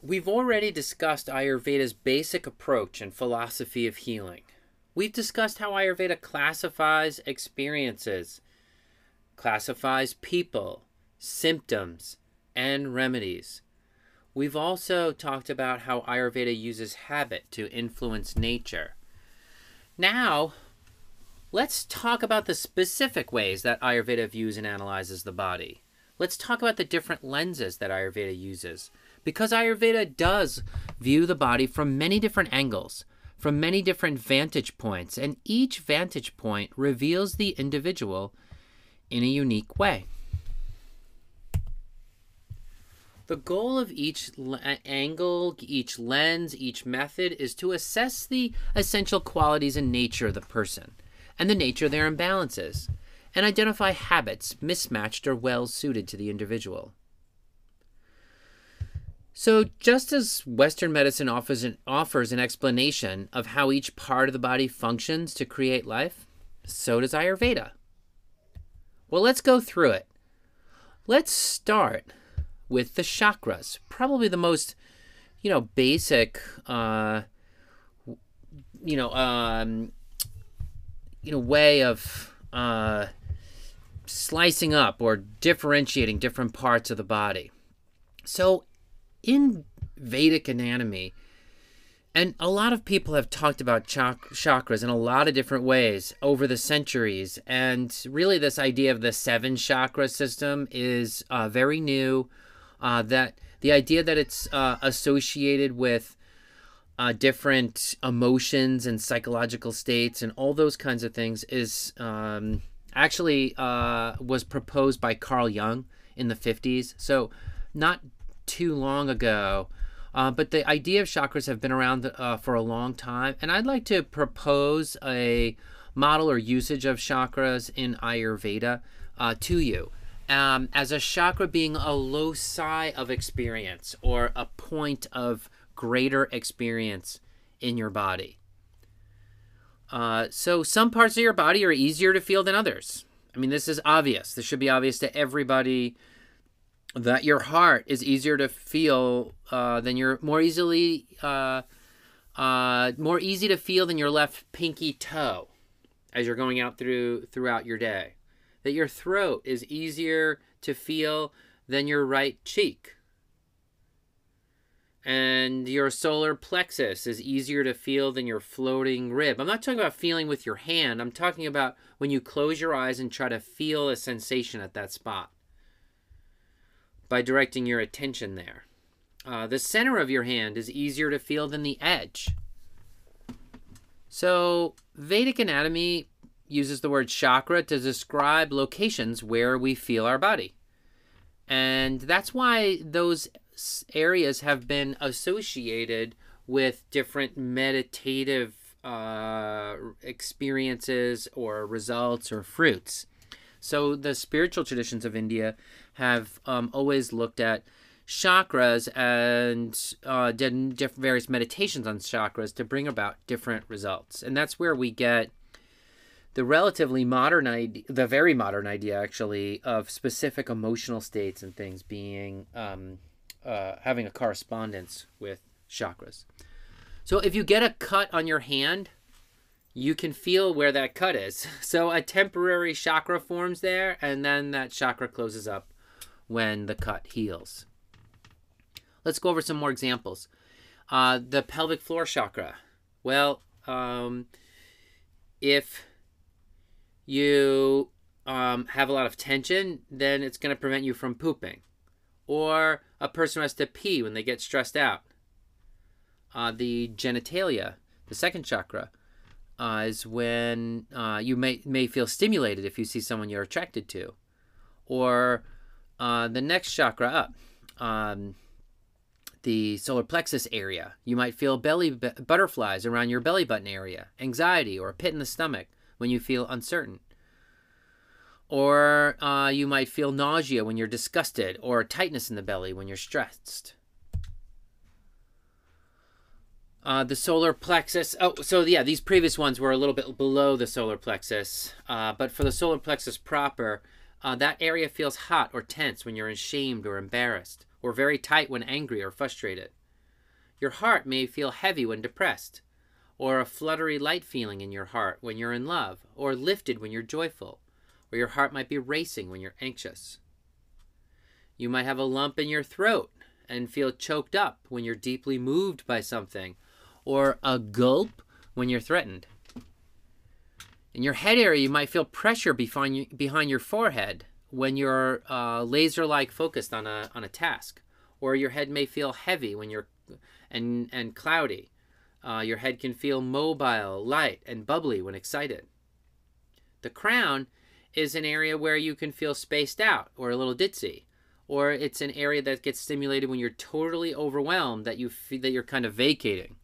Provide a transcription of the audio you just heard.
We've already discussed Ayurveda's basic approach and philosophy of healing. We've discussed how Ayurveda classifies experiences, classifies people, symptoms, and remedies. We've also talked about how Ayurveda uses habit to influence nature. Now, let's talk about the specific ways that Ayurveda views and analyzes the body. Let's talk about the different lenses that Ayurveda uses. Because Ayurveda does view the body from many different angles, from many different vantage points, and each vantage point reveals the individual in a unique way. The goal of each angle, each lens, each method is to assess the essential qualities and nature of the person and the nature of their imbalances, and identify habits mismatched or well suited to the individual. So just as Western medicine offers an explanation of how each part of the body functions to create life, so does Ayurveda. Well, let's go through it. Let's start with the chakras, probably the most, basic, way of slicing up or differentiating different parts of the body. So in Vedic anatomy, and a lot of people have talked about chakras in a lot of different ways over the centuries, and really this idea of the 7 chakra system is very new. That the idea that it's associated with different emotions and psychological states and all those kinds of things is actually was proposed by Carl Jung in the 50s. So not too long ago, but the idea of chakras have been around for a long time, and I'd like to propose a model or usage of chakras in Ayurveda to you as a chakra being a loci of experience or a point of greater experience in your body. So some parts of your body are easier to feel than others. I mean, this is obvious. This should be obvious to everybody that your heart is easier to feel than your more easy to feel than your left pinky toe as you're going out throughout your day. That your throat is easier to feel than your right cheek. And your solar plexus is easier to feel than your floating rib. I'm not talking about feeling with your hand. I'm talking about when you close your eyes and try to feel a sensation at that spot by directing your attention there. The center of your hand is easier to feel than the edge. So Vedic anatomy uses the word chakra to describe locations where we feel our body. And that's why those areas have been associated with different meditative experiences or results or fruits. So the spiritual traditions of India have always looked at chakras and did various meditations on chakras to bring about different results. And that's where we get the relatively modern idea, the very modern idea actually, of specific emotional states and things being having a correspondence with chakras. So if you get a cut on your hand, you can feel where that cut is. So a temporary chakra forms there, and then that chakra closes up when the cut heals. Let's go over some more examples. The pelvic floor chakra. Well, if you have a lot of tension, then it's going to prevent you from pooping. Or a person has to pee when they get stressed out. The genitalia, the second chakra, is when you may feel stimulated if you see someone you're attracted to. Or the next chakra up, the solar plexus area. You might feel butterflies around your belly button area, anxiety, or a pit in the stomach when you feel uncertain. Or you might feel nausea when you're disgusted, or tightness in the belly when you're stressed. The solar plexus. Oh, so yeah, these previous ones were a little bit below the solar plexus. But for the solar plexus proper, that area feels hot or tense when you're ashamed or embarrassed, or very tight when angry or frustrated. Your heart may feel heavy when depressed, or a fluttery light feeling in your heart when you're in love, or lifted when you're joyful, or your heart might be racing when you're anxious. You might have a lump in your throat and feel choked up when you're deeply moved by something, or a gulp when you're threatened. In your head area, you might feel pressure behind your forehead when you're laser-like focused on a task, or your head may feel heavy when you're and cloudy. Your head can feel mobile, light, and bubbly when excited. The crown is an area where you can feel spaced out or a little ditzy, or it's an area that gets stimulated when you're totally overwhelmed, that you feel that you're kind of vacating.